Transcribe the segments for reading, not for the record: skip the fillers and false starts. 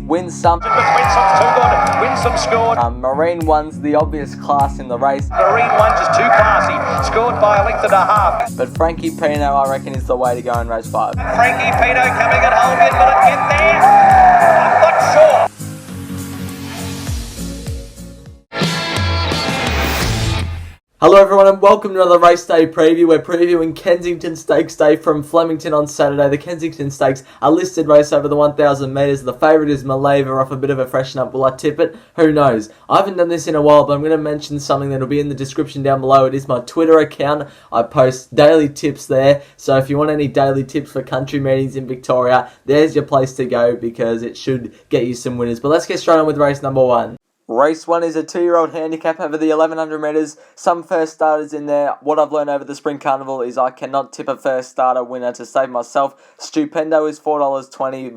Winsome. Winsome's too good. Winsome scored. Marine One's the obvious class in the race. Marine One just too classy. Scored by a length and a half. But Frankie Pino, I reckon, is the way to go in race 5. Frankie Pino coming at home. Will it get there? I'm not sure. Hello everyone and welcome to another Raceday preview. We're previewing Kensington Stakes Day from Flemington on Saturday. The Kensington Stakes, a listed race over the 1,000 metres. The favourite is Maleva off a bit of a freshen up. Will I tip it? Who knows? I haven't done this in a while, but I'm going to mention something that'll be in the description down below. It is my Twitter account. I post daily tips there. So if you want any daily tips for country meetings in Victoria, there's your place to go because it should get you some winners. But let's get straight on with race number 1. Race 1 is a 2-year-old handicap over the 1,100 metres. Some first starters in there. What I've learned over the Spring Carnival is I cannot tip a first starter winner to save myself. Stupendo is $4.20,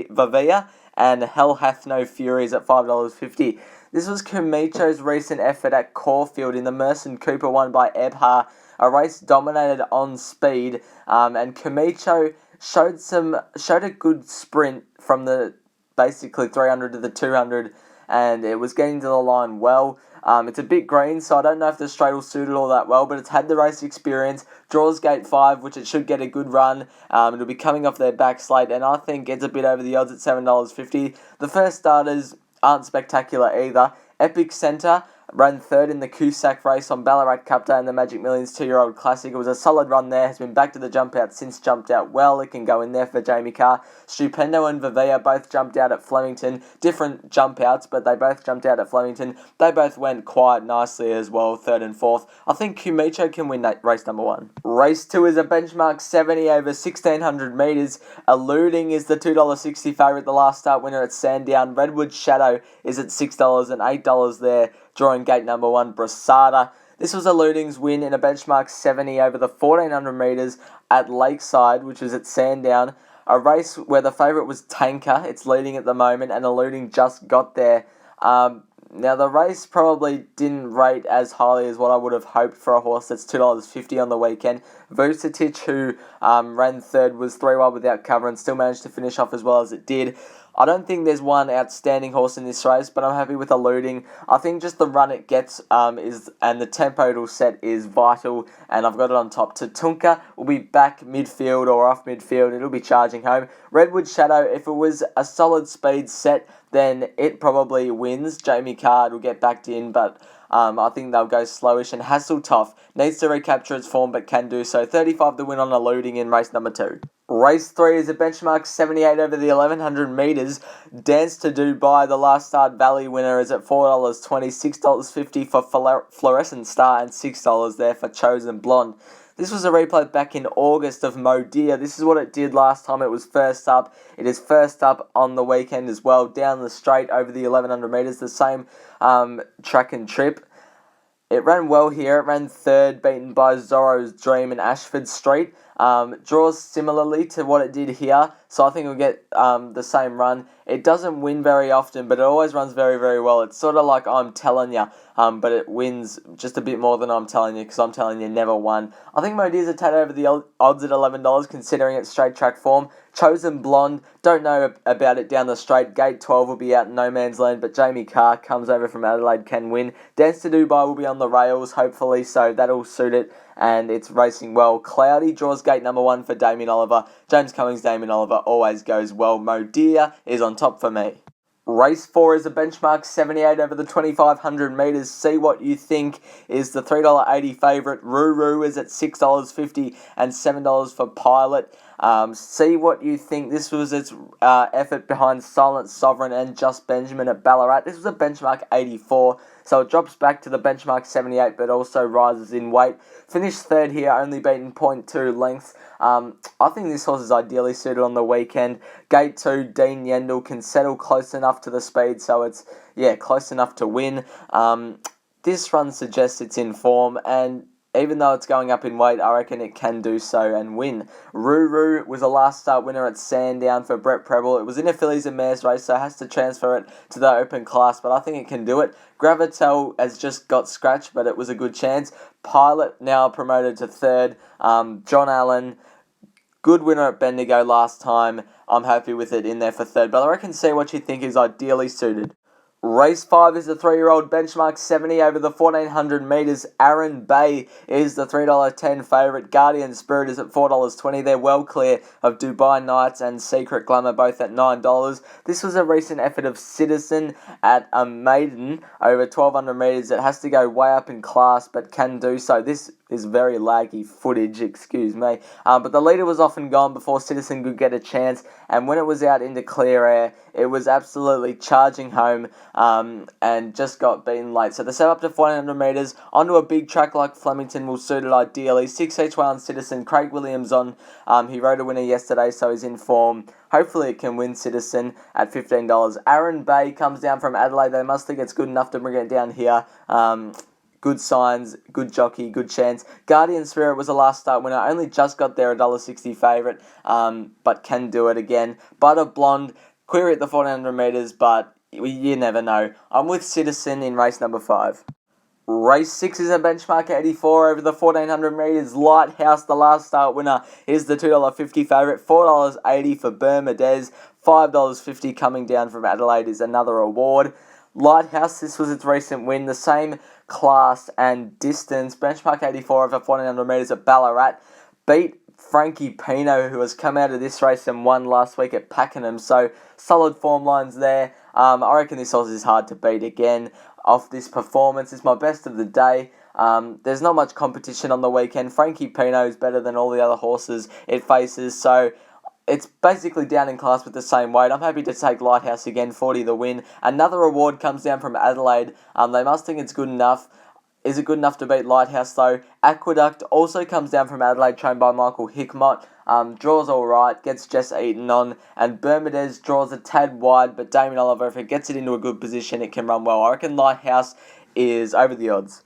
Vavia, and Hell Hath No Fury is at $5.50. This was Kumicho's recent effort at Caulfield in the Merson Cooper won by Ebha. A race dominated on speed, and Kumicho showed a good sprint from the basically 300 to the 200. And it was getting to the line well. It's a bit green, so I don't know if the straight will suit it all that well, but it's had the race experience. Draws gate 5, which it should get a good run. It'll be coming off their back slate, and I think it's a bit over the odds at $7.50. The first starters aren't spectacular either. Epic Centre ran third in the Cusack race on Ballarat Cup Day and the Magic Millions 2-year-old Classic. It was a solid run there. Has been back to the jump out since jumped out well. It can go in there for Jamie Carr. Stupendo and Vavia both jumped out at Flemington. Different jump outs, but they both jumped out at Flemington. They both went quite nicely as well, 3rd and 4th. I think Kumicho can win race number 1. Race 2 is a benchmark 70 over 1,600 metres. Eluding is the $2.60 favourite, the last start winner at Sandown. Redwood Shadow is at $6 and $8 there. Drawing gate number 1, Brasada. This was Eluding's win in a benchmark 70 over the 1,400 metres at Lakeside, which was at Sandown. A race where the favourite was Tanker. It's leading at the moment, and Eluding just got there. Now, the race probably didn't rate as highly as what I would have hoped for a horse that's $2.50 on the weekend. Vucetic, who ran third, was 3 wide without cover and still managed to finish off as well as it did. I don't think there's one outstanding horse in this race, but I'm happy with Eluding. I think just the run it gets and the tempo it'll set is vital, and I've got it on top. Tatunka will be back midfield or off midfield. It'll be charging home. Redwood Shadow, if it was a solid speed set, then it probably wins. Jamie Card will get backed in, but I think they'll go slowish. And Hasseltoff needs to recapture its form, but can do so. 35 to win on Eluding in race number 2. Race 3 is a benchmark 78 over the 1,100 metres. Dance to Dubai, the last start Valley winner, is at $4.20, $6.50 for Fluorescent Star, and $6 there for Chosen Blonde. This was a replay back in August of Modir. This is what it did last time it was first up. It is first up on the weekend as well, down the straight over the 1,100 metres, the same track and trip. It ran well here. It ran third, beaten by Zorro's Dream and Ashford Street. Draws similarly to what it did here, so I think it'll get the same run. It doesn't win very often, but it always runs very, very well. It's sort of like I'm telling you, but it wins just a bit more than I'm telling you, because I'm telling you never won. I think Modir's a tad over the odds at $11, considering its straight track form. Chosen Blonde, don't know about it down the straight. Gate 12 will be out in no man's land, but Jamie Carr comes over from Adelaide, can win. Dance to Dubai will be on the rails, hopefully, so that'll suit it, and it's racing well. Cloudy draws gate number 1 for Damien Oliver. James Cummings, Damien Oliver always goes well. Modir is on top for me. Race 4 is a benchmark 78 over the 2,500 metres. See What You Think is the $3.80 favourite. Ruru is at $6.50 and $7 for Pilot. See What You Think. This was its effort behind Silent Sovereign and Just Benjamin at Ballarat. This was a benchmark 84, so it drops back to the benchmark 78, but also rises in weight. Finished third here, only beaten 0.2 lengths. I think this horse is ideally suited on the weekend. Gate 2, Dean Yendall can settle close enough to the speed, so it's, close enough to win. This run suggests it's in form, and even though it's going up in weight, I reckon it can do so and win. Ruru was a last start winner at Sandown for Brett Preble. It was in a fillies and mares race, so it has to transfer it to the open class, but I think it can do it. Gravitel has just got scratched, but it was a good chance. Pilot now promoted to third. John Allen Good winner at Bendigo last time. I'm happy with it in there for third, but I reckon see what you think is ideally suited. Race 5 is the 3-year-old benchmark 70 over the 1400 metres. Aaron Bay is the $3.10 favourite. Guardian Spirit is at $4.20. They're well clear of Dubai Nights and Secret Glamour, both at $9. This was a recent effort of Citizen at a maiden over 1200 metres. It has to go way up in class, but can do so. This is very laggy footage, excuse me. But the leader was often gone before Citizen could get a chance, and when it was out into clear air, it was absolutely charging home and just got beaten late. So the set up to 1400 metres onto a big track like Flemington will suit it ideally. 6 each way on Citizen. Craig Williams on. He rode a winner yesterday, so he's in form. Hopefully it can win Citizen at $15. Aaron Bay comes down from Adelaide. They must think it's good enough to bring it down here. Good signs, good jockey, good chance. Guardian Spirit was a last start winner. Only just got there, $1.60 favourite, but can do it again. Butter Blonde, query at the 1400 metres, but you never know. I'm with Citizen in race number 5. Race 6 is a benchmark 84 over the 1400 metres. Lighthouse, the last start winner, is the $2.50 favourite. $4.80 for Bermudez. $5.50 coming down from Adelaide is another award. Lighthouse, this was its recent win. The same class and distance. Benchmark 84 over 1400 metres at Ballarat. Beat Frankie Pino, who has come out of this race and won last week at Pakenham. So solid form lines there. I reckon this horse is hard to beat again off this performance. It's my best of the day. There's not much competition on the weekend. Frankie Pino is better than all the other horses it faces. So it's basically down in class with the same weight. I'm happy to take Lighthouse again, 40 the win. Another award comes down from Adelaide. They must think it's good enough. Is it good enough to beat Lighthouse though? Aqueduct also comes down from Adelaide, trained by Michael Hickmott. Draws alright, gets Jess Eaton on, and Bermudez draws a tad wide, but Damien Oliver, if it gets it into a good position, it can run well. I reckon Lighthouse is over the odds.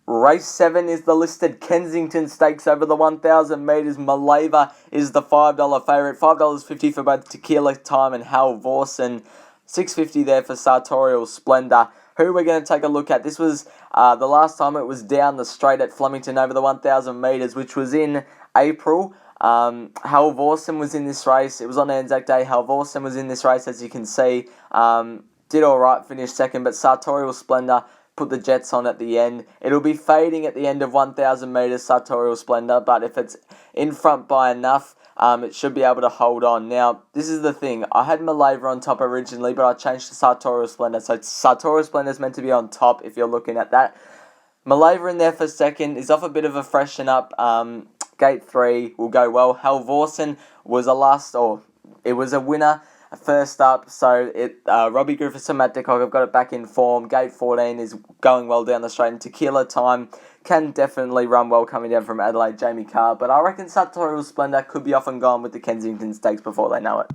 Race 7 is the listed Kensington Stakes over the 1,000 metres. Maleva is the $5 favourite. $5.50 for both Tequila Time and Hal Vorsen. $6.50 there for Sartorial Splendour. Who we're going to take a look at. This was the last time it was down the straight at Flemington over the 1,000 metres, which was in April. Hal Vorsen was in this race. It was on Anzac Day. Hal Vorsen was in this race, as you can see. Did alright, finished second, but Sartorial Splendour put the Jets on at the end. It'll be fading at the end of 1,000 metres, Sartorial Splendour, but if it's in front by enough, it should be able to hold on. Now, this is the thing. I had Maleva on top originally, but I changed to Sartorial Splendour. So Sartorial Splendour is meant to be on top if you're looking at that. Maleva in there for second is off a bit of a freshen up. Gate 3 will go well. Hal Vorsen was it was a winner first up, so Robbie Griffiths and Matt Decock have got it back in form. Gate 14 is going well down the straight, and Tequila Time can definitely run well coming down from Adelaide, Jamie Carr, but I reckon Sartorial Splendour could be off and gone with the Kensington Stakes before they know it.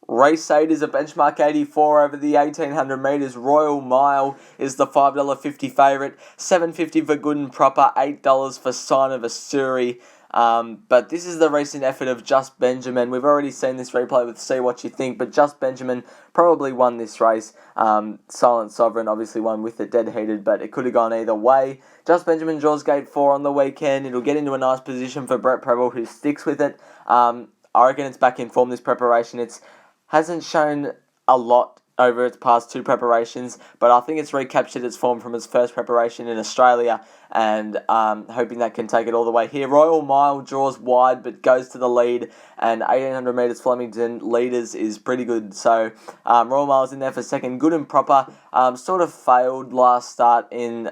Race 8 is a benchmark 84 over the 1,800 metres. Royal Mile is the $5.50 favourite. $7.50 for Good and Proper. $8 for Sign of a Suri. But this is the recent effort of Just Benjamin. We've already seen this replay with See What You Think, but Just Benjamin probably won this race. Silent Sovereign obviously won with it dead heated, but it could have gone either way. Just Benjamin draws gate 4 on the weekend. It'll get into a nice position for Brett Preble, who sticks with it. I reckon it's back in form this preparation. It hasn't shown a lot over its past 2 preparations, but I think it's recaptured its form from its first preparation in Australia, and hoping that can take it all the way here. Royal Mile draws wide but goes to the lead, and 1,800 metres Flemington leaders is pretty good, so Royal Mile's in there for second. Good and Proper sort of failed last start in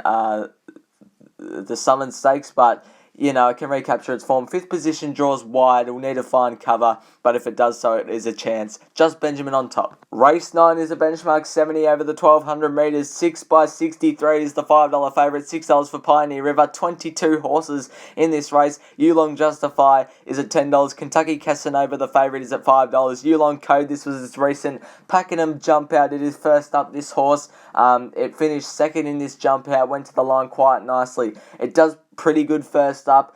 the Summon Stakes, but it can recapture its form. 5th position draws wide. It will need to find cover, but if it does so, it is a chance. Just Benjamin on top. Race 9 is a benchmark 70 over the 1,200 metres. 6 by 63 is the $5 favourite. $6 for Pioneer River. 22 horses in this race. Yulong Justify is at $10. Kentucky Casanova, the favourite, is at $5. Yulong Code, this was its recent Pakenham jump out. It is first up, this horse. It finished second in this jump out. Went to the line quite nicely. It does pretty good first up.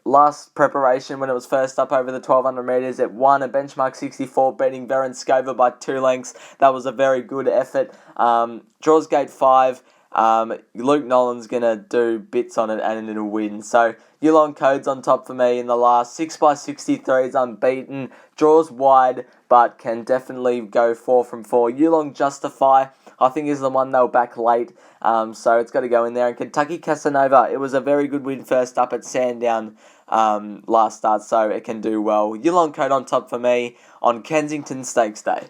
Last preparation when it was first up over the 1,200 metres, it won a benchmark 64, beating Verenskova by 2 lengths. That was a very good effort. Draws gate 5. Luke Nolan's going to do bits on it and it'll win. So Yulong Code's on top for me in the last. 6x63 is unbeaten. Draws wide, but can definitely go 4 from 4. Yulong Justify, I think, is the one they'll back late. So it's got to go in there. And Kentucky Casanova, it was a very good win first up at Sandown last start, so it can do well. Yulong Code on top for me on Kensington Stakes Day.